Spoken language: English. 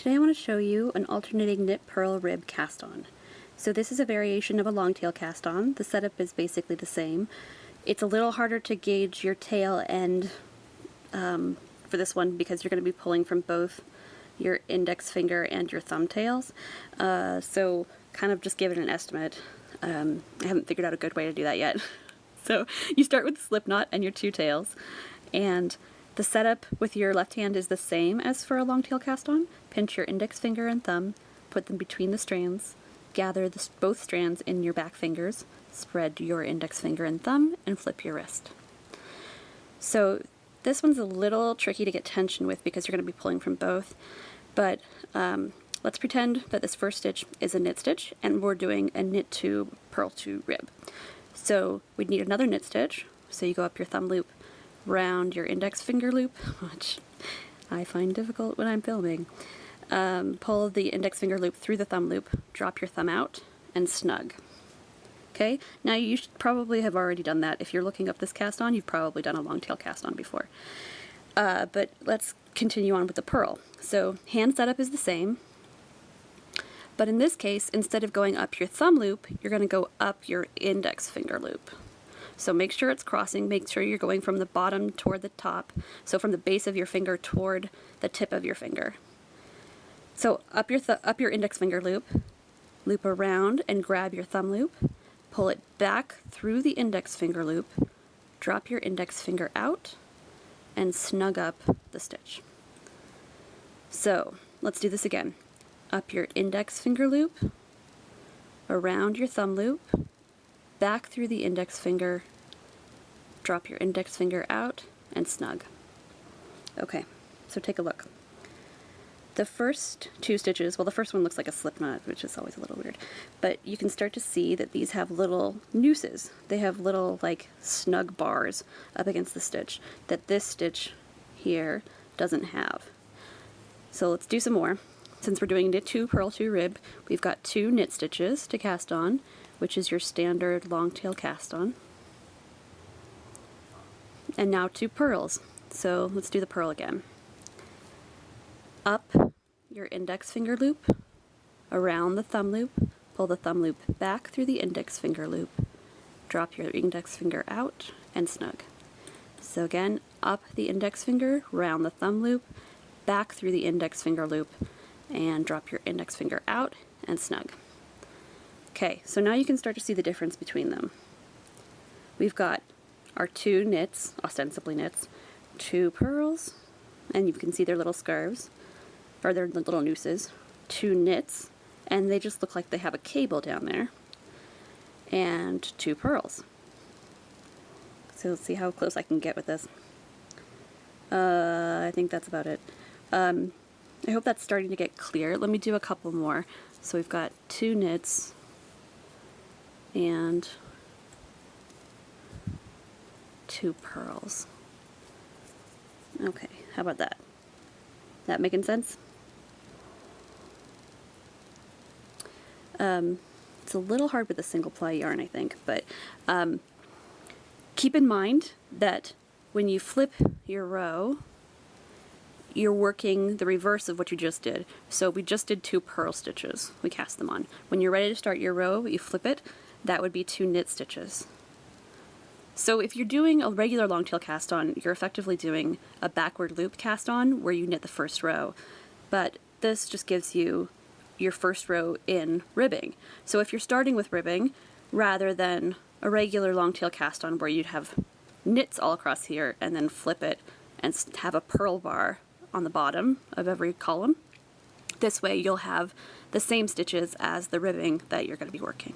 Today I want to show you an alternating knit purl rib cast on. So this is a variation of a long tail cast on. The setup is basically the same. It's a little harder to gauge your tail end for this one because you're going to be pulling from both your index finger and your thumb tails. So kind of just give it an estimate. I haven't figured out a good way to do that yet. So you start with the slip knot and your two tails, and the setup with your left hand is the same as for a long tail cast on. Pinch your index finger and thumb, put them between the strands, gather both strands in your back fingers, spread your index finger and thumb, and flip your wrist. So this one's a little tricky to get tension with because you're going to be pulling from both, but let's pretend that this first stitch is a knit stitch and we're doing a knit 2 purl 2 rib. So we'd need another knit stitch, so you go up your thumb loop, round your index finger loop, which I find difficult when I'm filming. Pull the index finger loop through the thumb loop, drop your thumb out, and snug. Okay, now you should probably have already done that. If you're looking up this cast on, you've probably done a long tail cast on before. But let's continue on with the purl. So hand setup is the same, but in this case, instead of going up your thumb loop, you're going to go up your index finger loop. So make sure it's crossing, make sure you're going from the bottom toward the top, so from the base of your finger toward the tip of your finger. So up your index finger loop, loop around and grab your thumb loop, pull it back through the index finger loop, drop your index finger out, and snug up the stitch. So let's do this again. Up your index finger loop, around your thumb loop, back through the index finger, drop your index finger out, and snug. Okay, so take a look. The first two stitches, well, the first one looks like a slip knot, which is always a little weird, but you can start to see that these have little nooses. They have little, like, snug bars up against the stitch that this stitch here doesn't have. So let's do some more. Since we're doing knit 2 purl 2 rib, we've got 2 knit stitches to cast on, which is your standard long tail cast on. And now 2 purls. So let's do the purl again. Up your index finger loop, around the thumb loop, pull the thumb loop back through the index finger loop, drop your index finger out, and snug. So again, up the index finger, round the thumb loop, back through the index finger loop, and drop your index finger out, and snug. Okay, so now you can start to see the difference between them. We've got our 2 knits, ostensibly knits, 2 purls, and you can see their little scarves, or their little nooses, 2 knits, and they just look like they have a cable down there, and 2 purls. So let's see how close I can get with this. I think that's about it. I hope that's starting to get clear. Let me do a couple more. So we've got 2 knits, and 2 purls. Okay, how about that? That making sense? It's a little hard with a single ply yarn, I think, but keep in mind that when you flip your row, you're working the reverse of what you just did. So we just did 2 purl stitches. We cast them on. When you're ready to start your row, you flip it. That would be 2 knit stitches. So if you're doing a regular long tail cast on, you're effectively doing a backward loop cast on where you knit the first row. But this just gives you your first row in ribbing. So if you're starting with ribbing, rather than a regular long tail cast on where you'd have knits all across here and then flip it and have a purl bar on the bottom of every column, this way you'll have the same stitches as the ribbing that you're going to be working.